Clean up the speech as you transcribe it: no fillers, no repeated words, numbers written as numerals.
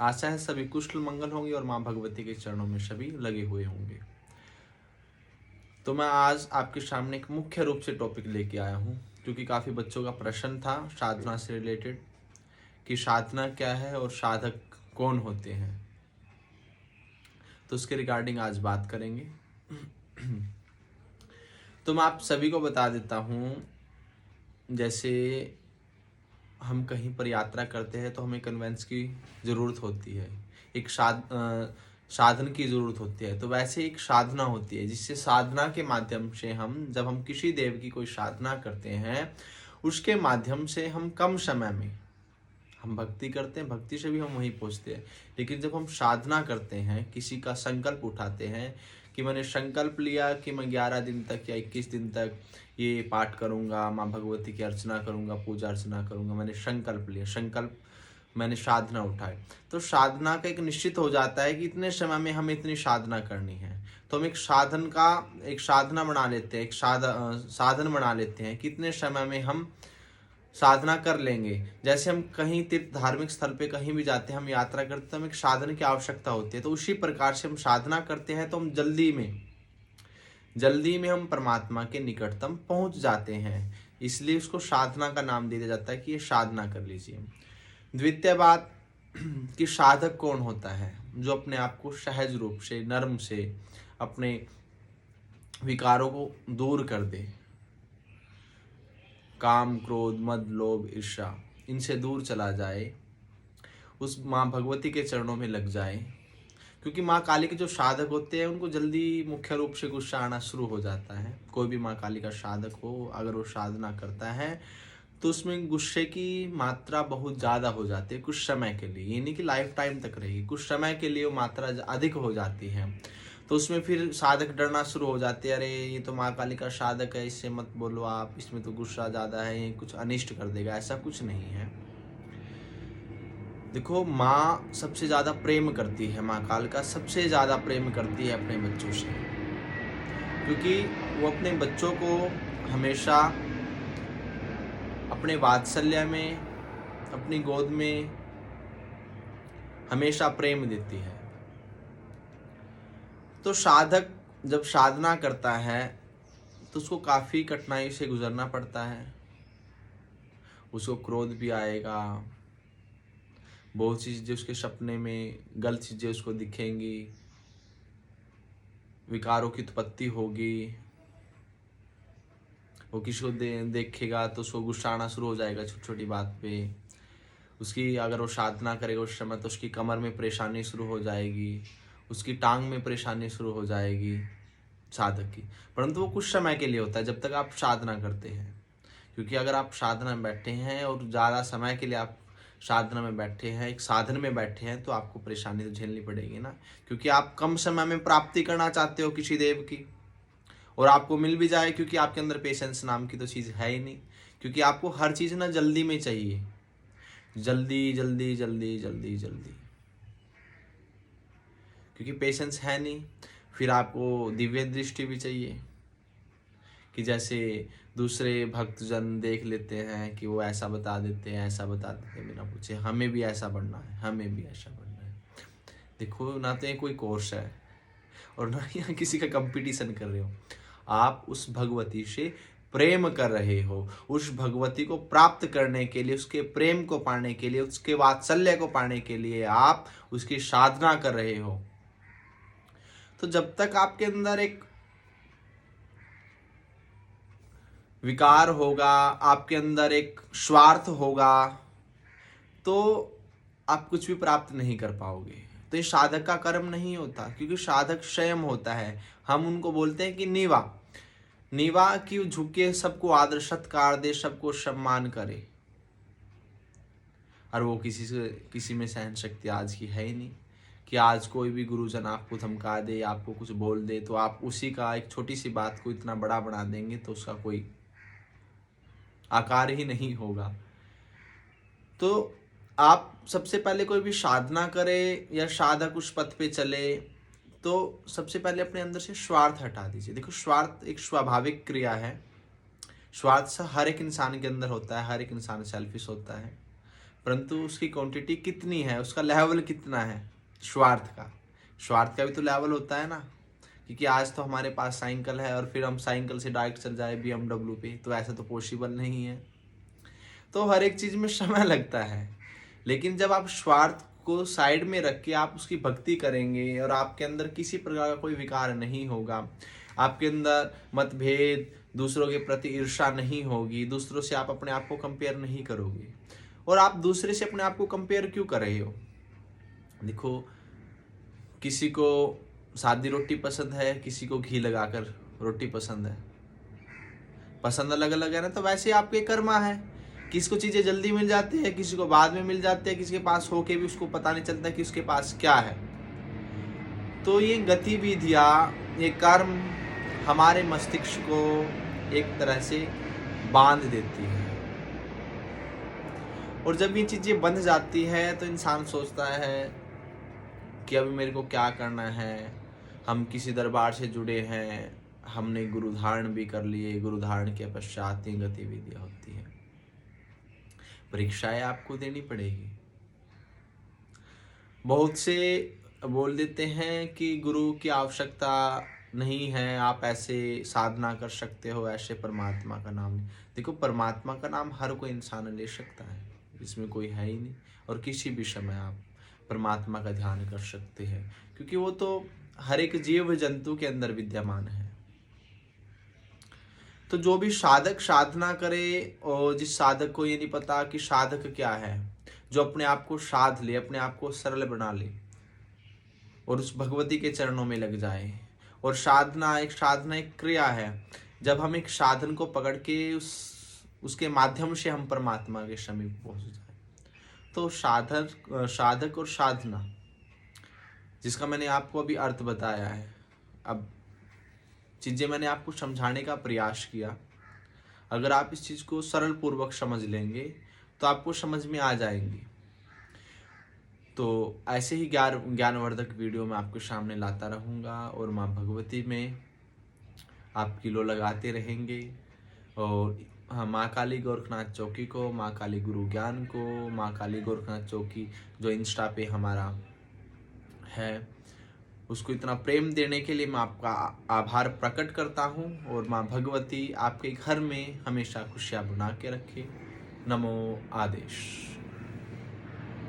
आशा है सभी कुशल मंगल होंगे और माँ भगवती के चरणों में सभी लगे हुए होंगे। तो मैं आज आपके सामने एक मुख्य रूप से टॉपिक लेके आया हूँ, क्योंकि काफ़ी बच्चों का प्रश्न था साधना से रिलेटेड कि साधना क्या है और साधक कौन होते हैं। तो उसके रिगार्डिंग आज बात करेंगे। तो मैं आप सभी को बता देता हूँ, जैसे हम कहीं पर यात्रा करते हैं तो हमें कन्वेंस की ज़रूरत होती है, एक साधन की ज़रूरत होती है। तो वैसे एक साधना होती है जिससे साधना के माध्यम से जब हम किसी देव की कोई साधना करते हैं, उसके माध्यम से हम कम समय में हम भक्ति करते हैं, भक्ति से भी हम वहीं पहुँचते हैं। लेकिन जब हम साधना करते हैं, किसी का संकल्प उठाते हैं कि मैंने संकल्प लिया कि मैं 11 दिन तक या 21 दिन तक ये पाठ करूँगा, माँ भगवती की अर्चना करूँगा, पूजा अर्चना करूँगा, मैंने संकल्प लिया, संकल्प मैंने साधना उठाई। तो साधना का एक निश्चित हो जाता है कि इतने समय में हमें इतनी साधना करनी है। तो हम एक साधना बना लेते हैं, एक साधन बना लेते हैं कि इतने समय में हम साधना कर लेंगे। जैसे हम कहीं तीर्थ धार्मिक स्थल पे कहीं भी जाते हैं, हम यात्रा करते हैं, तो हमें एक साधन की आवश्यकता होती है। तो उसी प्रकार से हम साधना करते हैं तो हम जल्दी में हम परमात्मा के निकटतम पहुंच जाते हैं। इसलिए उसको साधना का नाम दिया जाता है कि ये साधना कर लीजिए। द्वितीय बात कि साधक कौन होता है, जो अपने आप को सहज रूप से, नर्म से अपने विकारों को दूर कर दे। काम, क्रोध, मद, लोभ, ईर्ष्या, इनसे दूर चला जाए, उस माँ भगवती के चरणों में लग जाए। क्योंकि माँ काली के जो साधक होते हैं उनको जल्दी मुख्य रूप से गुस्सा आना शुरू हो जाता है। कोई भी माँ काली का साधक हो, अगर वो साधना करता है तो उसमें गुस्से की मात्रा बहुत ज़्यादा हो जाती है कुछ समय के लिए, ये नहीं कि लाइफ टाइम तक रहेगी, कुछ समय के लिए वो मात्रा अधिक हो जाती है। तो उसमें फिर साधक डरना शुरू हो जाते हैं, अरे ये तो माँ काली का साधक है, इससे मत बोलो आप, इसमें तो गुस्सा ज़्यादा है, ये कुछ अनिष्ट कर देगा। ऐसा कुछ नहीं है। देखो, माँ सबसे ज़्यादा प्रेम करती है, माँ कालिका सबसे ज़्यादा प्रेम करती है अपने बच्चों से, क्योंकि वो अपने बच्चों को हमेशा अपने वात्सल्य में, अपनी गोद में हमेशा प्रेम देती है। तो साधक जब साधना करता है तो उसको काफ़ी कठिनाई से गुजरना पड़ता है। उसको क्रोध भी आएगा, बहुत सी चीज़ें उसके सपने में, गलत चीज़ें उसको दिखेंगी, विकारों की उत्पत्ति होगी। वो किसी को देखेगा तो उसको गुस्सा आना शुरू हो जाएगा छोटी छोटी बात पे। उसकी अगर वो साधना करेगा उस समय तो उसकी कमर में परेशानी शुरू हो जाएगी, उसकी टांग में परेशानी शुरू हो जाएगी साधक की। परंतु वो कुछ समय के लिए होता है, जब तक आप साधना करते हैं। क्योंकि अगर आप साधना में बैठे हैं और ज़्यादा समय के लिए आप साधना में बैठे हैं, एक साधन में बैठे हैं, तो आपको परेशानी तो झेलनी पड़ेगी ना। क्योंकि आप कम समय में प्राप्ति करना चाहते हो किसी देव की, और आपको मिल भी जाए, क्योंकि आपके अंदर पेशेंस नाम की तो चीज़ है ही नहीं। क्योंकि आपको हर चीज़ ना जल्दी में चाहिए, जल्दी जल्दी जल्दी जल्दी जल्दी, क्योंकि पेशेंस है नहीं। फिर आपको दिव्य दृष्टि भी चाहिए कि जैसे दूसरे भक्तजन देख लेते हैं कि वो ऐसा बता देते हैं, ऐसा बता देते हैं बिना पूछे, हमें भी ऐसा बनना है, हमें भी ऐसा बनना है। देखो, ना तो ये कोई कोर्स है और ना ही किसी का कंपटीशन कर रहे हो। आप उस भगवती से प्रेम कर रहे हो, उस भगवती को प्राप्त करने के लिए, उसके प्रेम को पाने के लिए, उसके वात्सल्य को पाने के लिए आप उसकी साधना कर रहे हो। तो जब तक आपके अंदर एक विकार होगा, आपके अंदर एक स्वार्थ होगा, तो आप कुछ भी प्राप्त नहीं कर पाओगे। तो ये साधक का कर्म नहीं होता, क्योंकि साधक स्वयं होता है। हम उनको बोलते हैं कि नीवा की झुके, सबको आदर सत्कार दे, सबको सम्मान करे। और वो किसी में सहन शक्ति आज की है ही नहीं कि आज कोई भी गुरुजन आपको धमका दे, आपको कुछ बोल दे, तो आप उसी का एक छोटी सी बात को इतना बड़ा बना देंगे, तो उसका कोई आकार ही नहीं होगा। तो आप सबसे पहले कोई भी साधना करे या साधक उस पथ पे चले, तो सबसे पहले अपने अंदर से स्वार्थ हटा दीजिए। देखो, स्वार्थ एक स्वाभाविक क्रिया है। स्वार्थ हर एक इंसान के अंदर होता है, हर एक इंसान सेल्फिश होता है। परंतु उसकी क्वांटिटी कितनी है, उसका लेवल कितना है स्वार्थ का भी तो लेवल होता है ना। क्योंकि आज तो हमारे पास साइकिल है और फिर हम साइकिल से डायरेक्ट चल जाए BMW पे, तो ऐसा तो पॉसिबल नहीं है। तो हर एक चीज में समय लगता है, लेकिन जब आप स्वार्थ को साइड में रख के आप उसकी भक्ति करेंगे और आपके अंदर किसी प्रकार का कोई विकार नहीं होगा, आपके अंदर मतभेद, दूसरों के प्रति ईर्ष्या नहीं होगी, दूसरों से आप अपने आप को कंपेयर नहीं करोगे। और आप दूसरे से अपने आप को कंपेयर क्यों कर रहे हो? देखो, किसी को सादी रोटी पसंद है, किसी को घी लगाकर रोटी पसंद है, पसंद अलग अलग है ना। तो वैसे आपके कर्मा है, किसी को चीजें जल्दी मिल जाती है, किसी को बाद में मिल जाती है, किसी के पास होके भी उसको पता नहीं चलता कि उसके पास क्या है। तो ये गतिविधियां, ये कर्म हमारे मस्तिष्क को एक तरह से बांध देती है, और जब ये चीजें बंध जाती है तो इंसान सोचता है कि अभी मेरे को क्या करना है। हम किसी दरबार से जुड़े हैं, हमने गुरु धारण भी कर लिए, गुरु धारण के पश्चात ये गतिविधियां होती है। परीक्षाएं आपको देनी पड़ेगी। बहुत से बोल देते हैं कि गुरु की आवश्यकता नहीं है, आप ऐसे साधना कर सकते हो, ऐसे परमात्मा का नाम। देखो, परमात्मा का नाम हर कोई इंसान ले सकता है, इसमें कोई है ही नहीं। और किसी भी समय आप परमात्मा का ध्यान कर सकते हैं, क्योंकि वो तो हर एक जीव जंतु के अंदर विद्यमान है। तो जो भी साधक साधना करे, और जिस साधक को ये नहीं पता कि साधक क्या है, जो अपने आप को साध ले, अपने आप को सरल बना ले और उस भगवती के चरणों में लग जाए। और साधना एक क्रिया है। जब हम एक साधन को पकड़ के उसके माध्यम से हम परमात्मा के समीप पहुंच जाए, तो साधक और साधना, जिसका मैंने आपको अभी अर्थ बताया है, अब चीजें मैंने आपको समझाने का प्रयास किया। अगर आप इस चीज को सरल पूर्वक समझ लेंगे तो आपको समझ में आ जाएंगी। तो ऐसे ही ज्ञानवर्धक वीडियो मैं आपके सामने लाता रहूँगा, और माँ भगवती में आप किलो लगाते रहेंगे। और हाँ, माँ काली गोरखनाथ चौकी को, माँ काली गुरु ज्ञान को, माँ काली गोरखनाथ चौकी जो इंस्टा पे हमारा है, उसको इतना प्रेम देने के लिए मैं आपका आभार प्रकट करता हूँ। और माँ भगवती आपके घर में हमेशा खुशियाँ बना के रखे। नमो आदेश।